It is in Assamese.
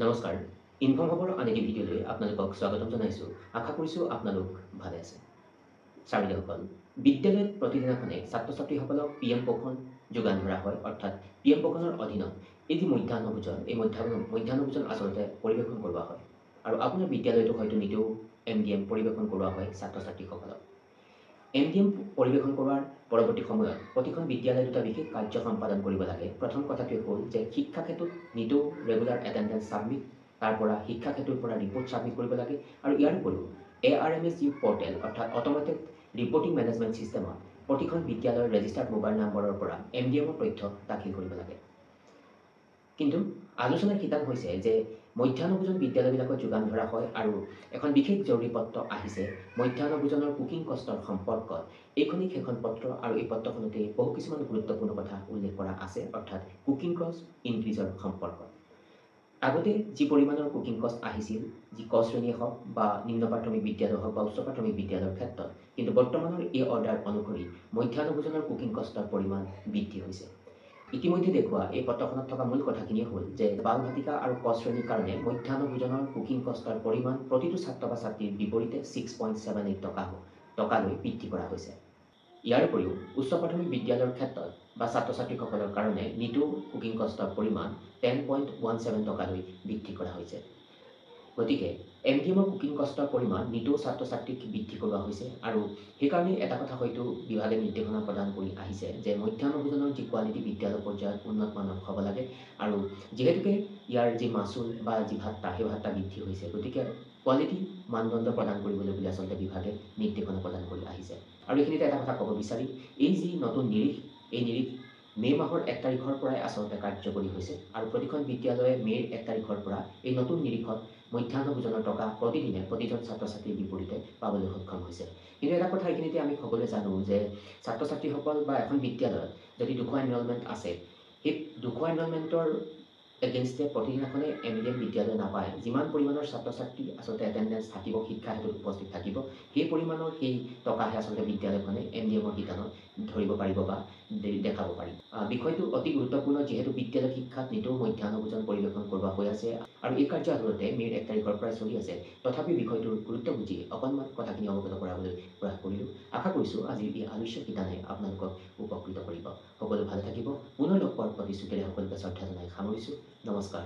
নমস্কাৰ ইনফৰ্ম খবৰ আন এটি ভিডিঅ'লৈ আপোনালোকক স্বাগতম জনাইছোঁ। আশা কৰিছোঁ আপোনালোক ভালে আছে। ছাত্ৰীসকল, বিদ্যালয়ত প্ৰতিদিনাখনে ছাত্ৰ ছাত্ৰীসকলক PM পোষণ যোগান ধৰা হয়, অৰ্থাৎ PM পোষণৰ অধীনত এই যি মধ্যাহ্ন ভোজন, এই মধ্যাহ্ন ভোজন আচলতে পৰিৱেশন কৰোৱা হয় আৰু আপোনাৰ বিদ্যালয়তো হয়তো নিতৌ MDM পৰিৱেশন কৰোৱা হয় ছাত্ৰ ছাত্ৰীসকলক। MDM পৰিৱেশন কৰাৰ পৰৱৰ্তী সময়ত প্ৰতিখন বিদ্যালয়ে দুটা বিশেষ কাৰ্য সম্পাদন কৰিব লাগে। প্ৰথম কথাটোৱে হ'ল যে শিক্ষা ক্ষেত্ৰত নিতৌ ৰেগুলাৰ এটেণ্ডেঞ্চ ছাবমিট, তাৰ পৰা শিক্ষা ক্ষেত্ৰৰ পৰা ৰিপৰ্ট ছাবমিট কৰিব লাগে আৰু ইয়াৰ উপৰিও ARMSU পৰ্টেল অৰ্থাৎ অট'মেটেড ৰিপৰ্টিং মেনেজমেণ্ট ছিষ্টেমত প্ৰতিখন বিদ্যালয়ৰ ৰেজিষ্টাৰ্ড মোবাইল নম্বৰৰ পৰা MDMৰ তথ্য দাখিল কৰিব লাগে। কিন্তু আলোচনাৰ শিতান হৈছে যে মধ্যাহ্ন ভোজন বিদ্যালয়বিলাকত যোগান ধৰা হয় আৰু এখন বিশেষ জৰুৰী পত্ৰ আহিছে মধ্যাহ্ন ভোজনৰ কুকিং কষ্টৰ সম্পৰ্কত। এইখনেই সেইখন পত্ৰ আৰু এই পত্ৰখনতে বহু কিছুমান গুৰুত্বপূৰ্ণ কথা উল্লেখ কৰা আছে, অৰ্থাৎ কুকিং কষ্ট ইনক্ৰিজৰ সম্পৰ্কত। আগতে যি পৰিমাণৰ কুকিং কষ্ট আহিছিল, যি ক শ্ৰেণীয়ে হওক বা নিম্ন প্ৰাথমিক বিদ্যালয় হওক বা উচ্চ প্ৰাথমিক বিদ্যালয়ৰ ক্ষেত্ৰত, কিন্তু বৰ্তমানৰ এই অৰ্ডাৰ অনুসৰি মধ্যাহ্ন ভোজনৰ কুকিং কষ্টৰ পৰিমাণ বৃদ্ধি হৈছে। ইতিমধ্যে দেখুওৱা এই পত্ৰখনত থকা মূল কথাখিনিয়ে হ'ল যে বাল ভাতিকা আৰু ক শ্ৰেণীৰ কাৰণে মধ্যাহ্ন ভোজনৰ কুকিং কষ্টৰ পৰিমাণ প্ৰতিটো ছাত্ৰ বা ছাত্ৰীৰ বিপৰীতে 6.78 টকালৈ বৃদ্ধি কৰা হৈছে। ইয়াৰ উপৰিও উচ্চ প্ৰাথমিক বিদ্যালয়ৰ ক্ষেত্ৰত বা ছাত্ৰ ছাত্ৰীসকলৰ কাৰণে নিতৌ কুকিং কষ্টৰ পৰিমাণ 10.17 টকালৈ বৃদ্ধি কৰা হৈছে। গতিকে MDMৰ কুকিং কষ্টৰ পৰিমাণ নিতৌ ছাত্ৰ ছাত্ৰীক বৃদ্ধি কৰোৱা হৈছে আৰু সেইকাৰণে এটা কথা হয়তো বিভাগে নিৰ্দেশনা প্ৰদান কৰি আহিছে যে মধ্যাহ্ন ভোজনৰ যি কোৱালিটি বিদ্যালয় পৰ্যায়ত উন্নত মানৰ হ'ব লাগে আৰু যিহেতুকে ইয়াৰ যি মাচুল বা যি ভাত্তা, সেই ভাত্তা বৃদ্ধি হৈছে, গতিকে কোৱালিটি মানদণ্ড প্ৰদান কৰিবলৈ বুলি আচলতে বিভাগে নিৰ্দেশনা প্ৰদান কৰি আহিছে। আৰু এইখিনিতে এটা কথা ক'ব বিচাৰিম, এই যি নতুন নিৰিখ, এই নিৰিখ মে' মাহৰ 1 তাৰিখৰ পৰাই আচলতে কাৰ্যকৰী হৈছে আৰু প্ৰতিখন বিদ্যালয়ে মে'ৰ 1 তাৰিখৰ পৰা এই নতুন নিৰিখত মধ্যাহ্ন ভোজনৰ টকা প্ৰতিদিনে প্ৰতিজন ছাত্ৰ ছাত্ৰীৰ বিপৰীতে পাবলৈ সক্ষম হৈছে। কিন্তু এটা কথা এইখিনিতে আমি সকলোৱে জানো যে ছাত্ৰ ছাত্ৰীসকল বা এখন বিদ্যালয়ত যদি 200 এনৰলমেণ্ট আছে, সেই 200 এনৰলমেণ্টৰ এগেইনষ্টে প্ৰতিদিনাখনে MDM বিদ্যালয়ে নাপায়। যিমান পৰিমাণৰ ছাত্ৰ ছাত্ৰী আচলতে এটেণ্ডেঞ্চ থাকিব, শিক্ষা ক্ষেত্ৰত উপস্থিত থাকিব, সেই পৰিমাণৰ সেই টকাহে আচলতে বিদ্যালয়খনে MDMৰ শিতানত ধৰিব পাৰিব বা দেখাব পাৰিব। বিষয়টো অতি গুৰুত্বপূৰ্ণ, যিহেতু বিদ্যালয় শিক্ষাত নিতৌ মধ্যাহ্ন ভোজন পৰিৱেশন কৰোৱা হৈ আছে আৰু এই কাৰ্য আচলতে মে'ৰ 1 তাৰিখৰ পৰাই চলি আছে। তথাপি বিষয়টোৰ গুৰুত্ব বুজি অকণমান কথাখিনি অৱগত কৰাবলৈ প্ৰয়াস কৰিলোঁ। আশা কৰিছোঁ আজিৰ এই আলোচ্য শিতানে আপোনালোকক উপকৃত কৰিব। সকলো ভালে থাকিব। পুনৰ লগ পোৱাৰ প্ৰতিশ্ৰুতিৰে সকলোকে শ্ৰদ্ধা জনাই সামৰিছোঁ। নমস্কাৰ।